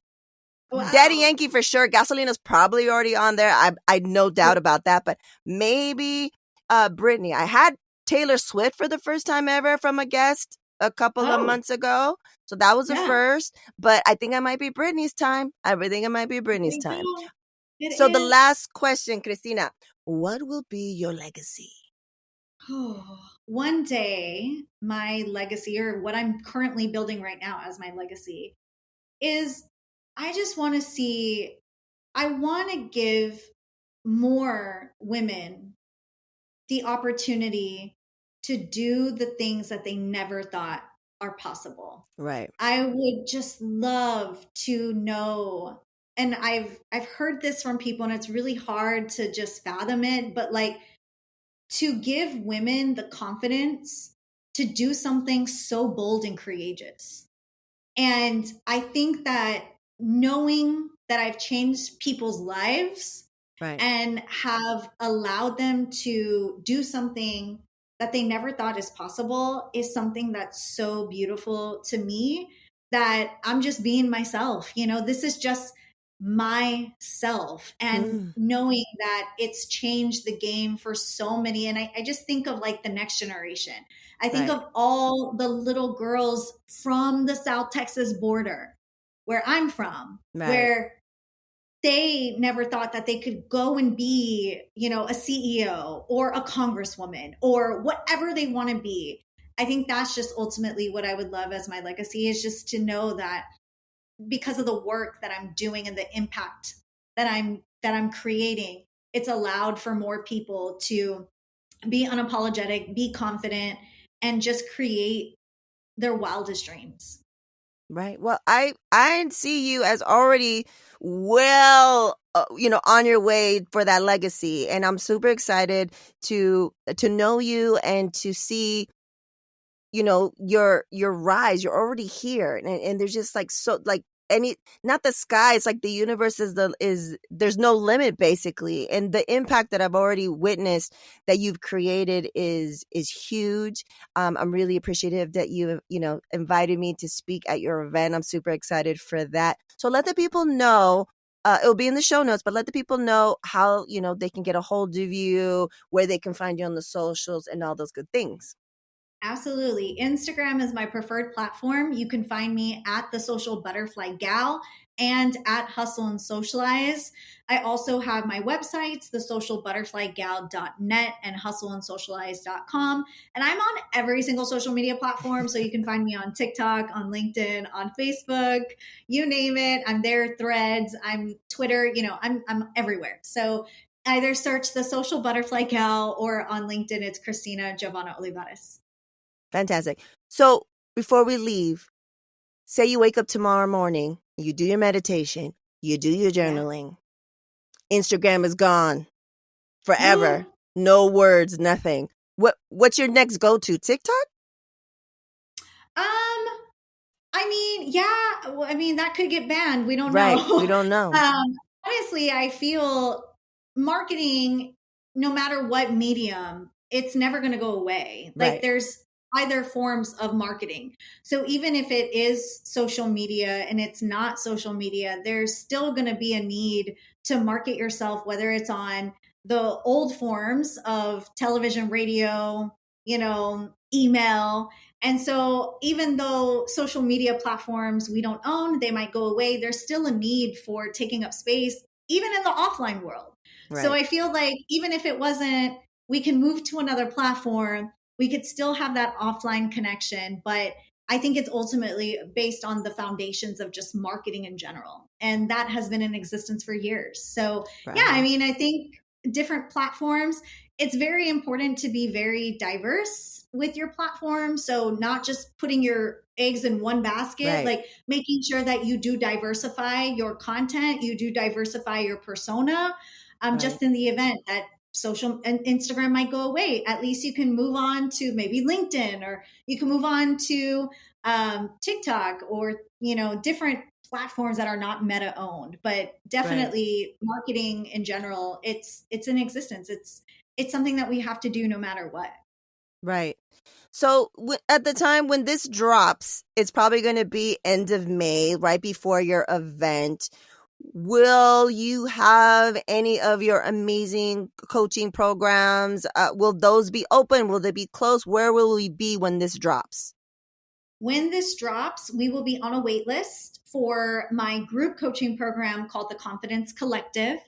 Wow. Daddy Yankee for sure. Gasolina's probably already on there. I no doubt about that. But maybe Britney. I had Taylor Swift for the first time ever from a guest a couple of months ago. So that was a first. But I think it might be Britney's time. I think it might be Britney's time. So the last question, Christina, what will be your legacy? One day, my legacy, or what I'm currently building right now as my legacy, is I just want to see, I want to give more women the opportunity to do the things that they never thought are possible. Right. I would just love to know, and I've heard this from people, and it's really hard to just fathom it, but like, to give women the confidence to do something so bold and courageous. And I think that knowing that I've changed people's lives Right. and have allowed them to do something that they never thought is possible is something that's so beautiful to me, that I'm just being myself. You know, this is just myself, and knowing that it's changed the game for so many. And I just think of like the next generation. I think Right. of all the little girls from the South Texas border, where I'm from, Right. where they never thought that they could go and be, you know, a CEO or a congresswoman or whatever they want to be. I think that's just ultimately what I would love as my legacy, is just to know that because of the work that I'm doing and the impact that I'm creating, it's allowed for more people to be unapologetic, be confident, and just create their wildest dreams. Right. Well, I see you as already well, on your way for that legacy, and I'm super excited to know you and to see, your rise. You're already here, and there's just like, so like, not the sky, it's like the universe is there's no limit, basically, and the impact that I've already witnessed that you've created is huge. I'm really appreciative that you invited me to speak at your event. I'm super excited for that. So let the people know. It'll be in the show notes, but let the people know how they can get a hold of you, where they can find you on the socials, and all those good things. Absolutely. Instagram is my preferred platform. You can find me at the Social Butterfly Gal and at Hustle and Socialize. I also have my websites, thesocialbutterflygal.net and hustleandsocialize.com. And I'm on every single social media platform. So you can find me on TikTok, on LinkedIn, on Facebook, you name it. I'm there, Threads, I'm Twitter, I'm everywhere. So either search the Social Butterfly Gal, or on LinkedIn, it's Christina Olivarez. Fantastic. So before we leave, say you wake up tomorrow morning, you do your meditation, you do your journaling. Yeah. Instagram is gone forever. No words, nothing. What's your next go-to? TikTok? That could get banned. We don't know. Right. We don't know. Honestly, I feel marketing, no matter what medium, it's never going to go away. Right. Like, there's either forms of marketing. So even if it is social media and it's not social media, there's still going to be a need to market yourself, whether it's on the old forms of television, radio, email. And so even though social media platforms we don't own, they might go away, there's still a need for taking up space, even in the offline world. Right. So I feel like even if it wasn't, we can move to another platform, we could still have that offline connection. But I think it's ultimately based on the foundations of just marketing in general. And that has been in existence for years. So right. Yeah, I think different platforms, it's very important to be very diverse with your platform. So not just putting your eggs in one basket, right. Like making sure that you do diversify your content, you do diversify your persona, right. Just in the event that social and Instagram might go away, at least you can move on to maybe LinkedIn, or you can move on to TikTok, or, different platforms that are not Meta owned. But definitely right. Marketing in general, it's in existence. It's something that we have to do no matter what. Right. So at the time when this drops, it's probably going to be end of May, right before your event. Will you have any of your amazing coaching programs? Will those be open? Will they be closed? Where will we be when this drops? When this drops, we will be on a wait list for my group coaching program called the Confidence Collective.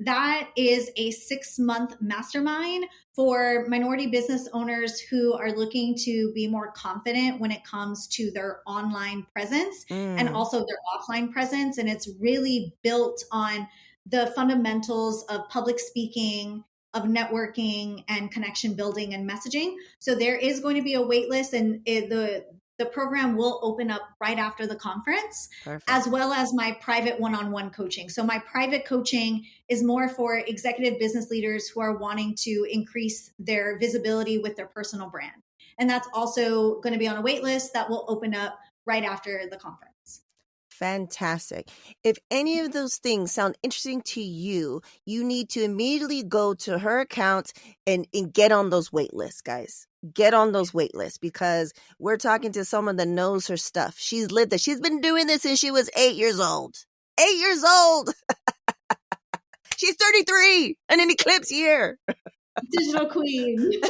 That is a 6-month mastermind for minority business owners who are looking to be more confident when it comes to their online presence and also their offline presence. And it's really built on the fundamentals of public speaking, of networking, and connection building and messaging. So there is going to be a wait list, and the the program will open up right after the conference. Perfect. As well as my private one-on-one coaching. So my private coaching is more for executive business leaders who are wanting to increase their visibility with their personal brand. And that's also going to be on a wait list that will open up right after the conference. Fantastic. If any of those things sound interesting to you, you need to immediately go to her account and get on those wait lists, guys. Get on those wait lists, because we're talking to someone that knows her stuff. She's lived it. She's been doing this since she was 8 years old. 8 years old. She's 33 and an eclipse year. Digital queen.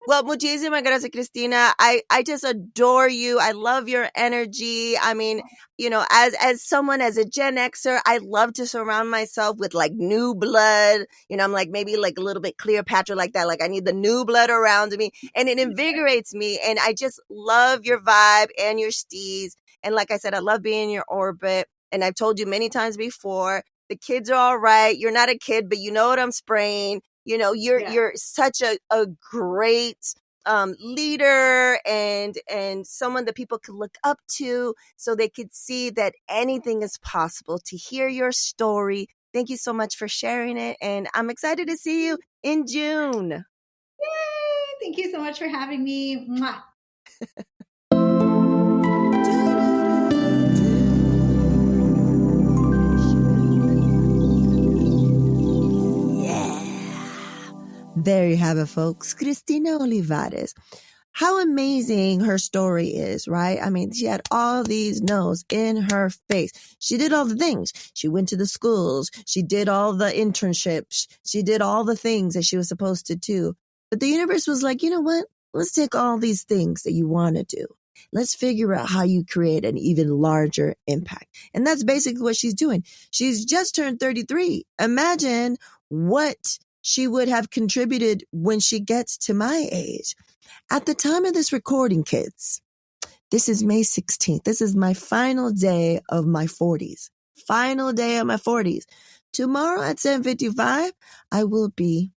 Well, muchísimas gracias, Christina. I just adore you. I love your energy. I mean, you know, as someone, as a Gen Xer, I love to surround myself with like new blood. You know, I'm like maybe like a little bit Cleopatra like that. Like I need the new blood around me, and it invigorates me. And I just love your vibe and your steez. And like I said, I love being in your orbit. And I've told you many times before, the kids are all right. You're not a kid, but you know what I'm spraying. You know, you're such a great leader and someone that people can look up to, so they could see that anything is possible. To hear your story, thank you so much for sharing it, and I'm excited to see you in June. Yay! Thank you so much for having me. Mwah. There you have it, folks. Christina Olivarez. How amazing her story is, right? I mean, she had all these no's in her face. She did all the things. She went to the schools. She did all the internships. She did all the things that she was supposed to do. But the universe was like, you know what? Let's take all these things that you want to do. Let's figure out how you create an even larger impact. And that's basically what she's doing. She's just turned 33. Imagine what she would have contributed when she gets to my age. At the time of this recording, kids, this is May 16th. This is my final day of my 40s. Final day of my 40s. Tomorrow at 7:55, I will be,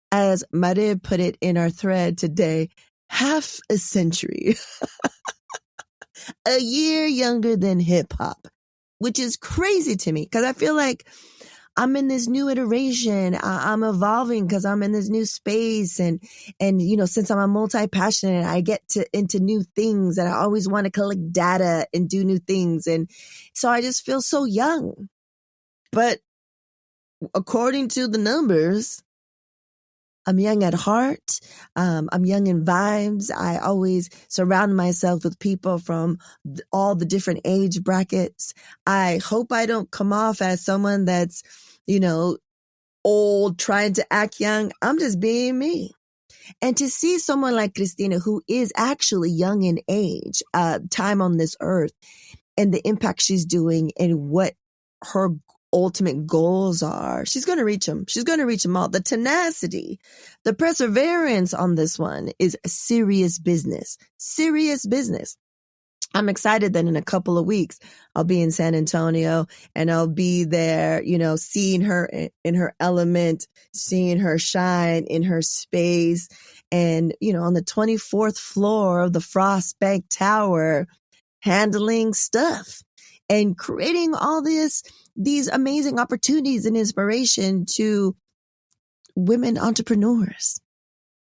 as Maria put it in our thread today, half a century. A year younger than hip hop, which is crazy to me, because I feel like I'm in this new iteration. I'm evolving because I'm in this new space. And, you know, since I'm a multi-passionate, I get into new things, and I always want to collect data and do new things. And so I just feel so young. But according to the numbers, I'm young at heart. I'm young in vibes. I always surround myself with people from all the different age brackets. I hope I don't come off as someone that's, you know, old, trying to act young. I'm just being me. And to see someone like Christina, who is actually young in age, time on this earth, and the impact she's doing and what her ultimate goals are, she's going to reach them. She's going to reach them all. The tenacity, the perseverance on this one is serious business. Serious business. I'm excited that in a couple of weeks, I'll be in San Antonio, and I'll be there, you know, seeing her in her element, seeing her shine in her space. And, you know, on the 24th floor of the Frost Bank Tower, handling stuff and creating all these amazing opportunities and inspiration to women entrepreneurs.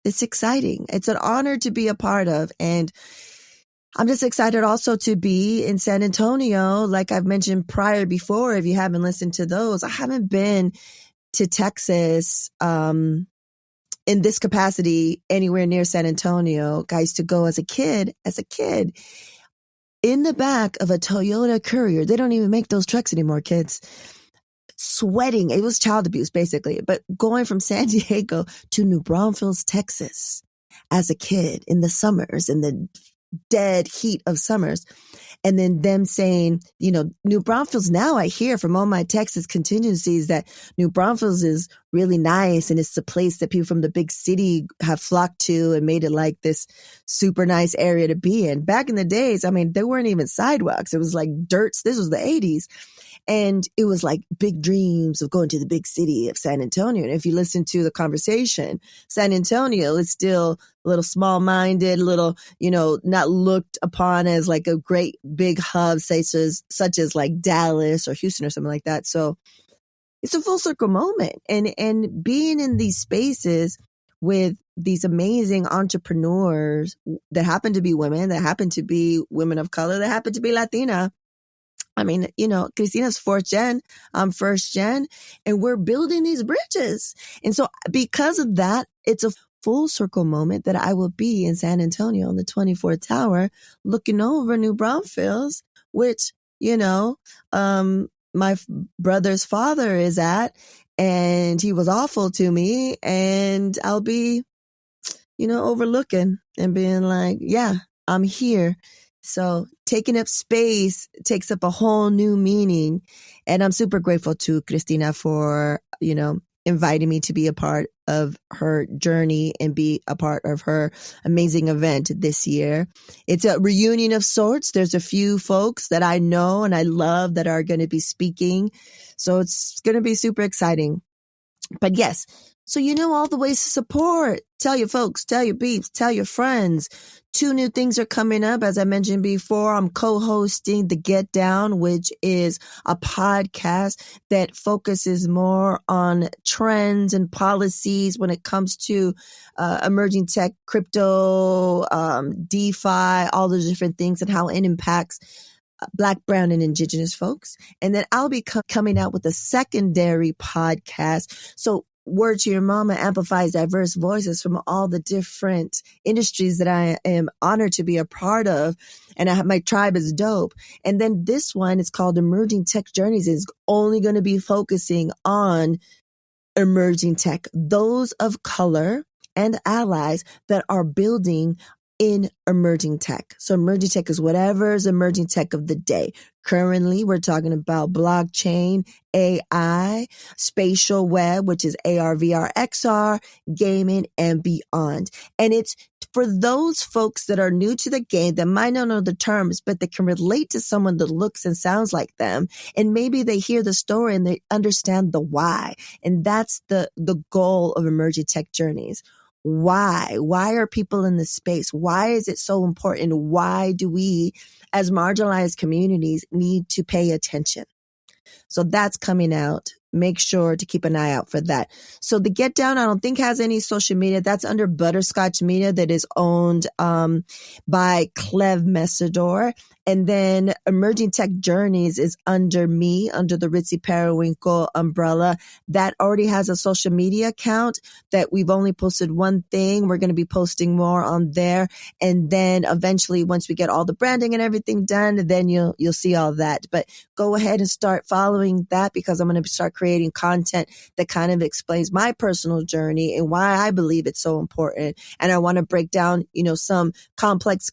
It's exciting. It's an honor to be a part of. And I'm just excited also to be in San Antonio. Like I've mentioned before, if you haven't listened to those, I haven't been to Texas in this capacity anywhere near San Antonio. Guys, to go as a kid, in the back of a Toyota Courier. They don't even make those trucks anymore, kids. Sweating. It was child abuse, basically. But going from San Diego to New Braunfels, Texas, as a kid in the summers, in the dead heat of summers. And then them saying, you know, New Braunfels, now I hear from all my Texas contingencies that New Braunfels is really nice, and it's the place that people from the big city have flocked to and made it like this super nice area to be in. Back in the days, I mean, there weren't even sidewalks. It was like dirt. This was the 80s. And it was like big dreams of going to the big city of San Antonio. And if you listen to the conversation, San Antonio is still a little small-minded, little, not looked upon as like a great big hub, such as like Dallas or Houston or something like that. So it's a full circle moment. And being in these spaces with these amazing entrepreneurs that happen to be women, that happen to be women of color, that happen to be Latina. I mean, Christina's 4th gen, I'm 1st gen, and we're building these bridges. And so because of that, it's a full circle moment that I will be in San Antonio on the 24th tower looking over New Braunfels, which, my brother's father is at, and he was awful to me, and I'll be, overlooking and being like, yeah, I'm here. So taking up space takes up a whole new meaning. And I'm super grateful to Christina for, inviting me to be a part of her journey and be a part of her amazing event this year. It's a reunion of sorts. There's a few folks that I know and I love that are going to be speaking. So it's going to be super exciting. But yes, so all the ways to support. Tell your folks, tell your peeps, tell your friends. 2 new things are coming up. As I mentioned before, I'm co-hosting The Get Down, which is a podcast that focuses more on trends and policies when it comes to emerging tech, crypto, DeFi, all those different things and how it impacts Black, brown, and indigenous folks. And then I'll be coming out with a secondary podcast. So Word to Your Mama amplifies diverse voices from all the different industries that I am honored to be a part of. And my tribe is dope. And then this one is called Emerging Tech Journeys. Is only going to be focusing on emerging tech, those of color and allies that are building in emerging tech. So emerging tech is whatever is emerging tech of the day. Currently, we're talking about blockchain, AI, spatial web, which is AR, VR, XR, gaming, and beyond. And it's for those folks that are new to the game that might not know the terms, but they can relate to someone that looks and sounds like them. And maybe they hear the story and they understand the why. And that's the goal of emerging tech journeys. Why? Why are people in this space? Why is it so important? Why do we, as marginalized communities, need to pay attention? So that's coming out. Make sure to keep an eye out for that. So the Get Down, I don't think has any social media. That's under Butterscotch Media that is owned by Clev Messidor. And then Emerging Tech Journeys is under me, under the Ritzy Periwinkle umbrella. That already has a social media account that we've only posted one thing. We're going to be posting more on there. And then eventually, once we get all the branding and everything done, then you'll see all that. But go ahead and start following that, because I'm going to start creating content that kind of explains my personal journey and why I believe it's so important. And I want to break down, some complex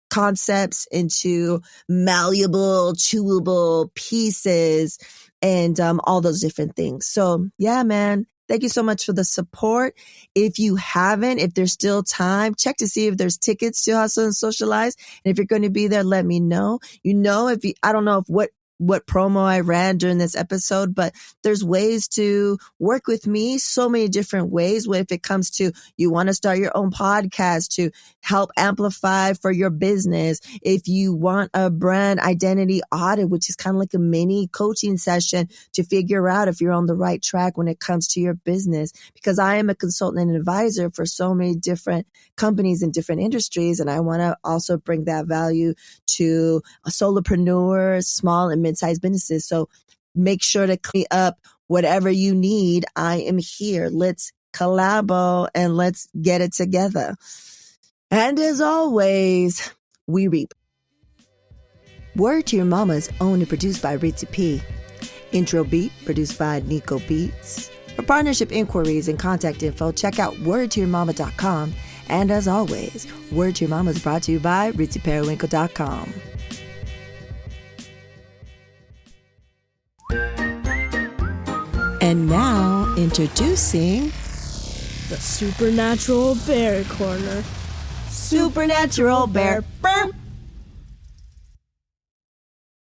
concepts into malleable, chewable pieces and all those different things. So yeah, man. Thank you so much for the support. If you haven't, if there's still time, check to see if there's tickets to Hustle and Socialize. And if you're going to be there, let me know. I don't know what promo I ran during this episode, but there's ways to work with me, so many different ways. If it comes to you want to start your own podcast to help amplify for your business, if you want a brand identity audit, which is kind of like a mini coaching session to figure out if you're on the right track when it comes to your business, because I am a consultant and advisor for so many different companies in different industries. And I want to also bring that value to solopreneurs, small and mid-sized businesses. So make sure to clean up whatever you need. I am here. Let's collabo and let's get it together. And as always, we reap. Word to Your Mama is owned and produced by Ritzy P. Intro beat produced by Nico Beats. For partnership inquiries and contact info, check out wordtoyourmama.com. And as always, Word to Your Mama is brought to you by ritzyperiwinkle.com. And now, introducing the Supernatural Bear Corner. Supernatural Bear. Burp.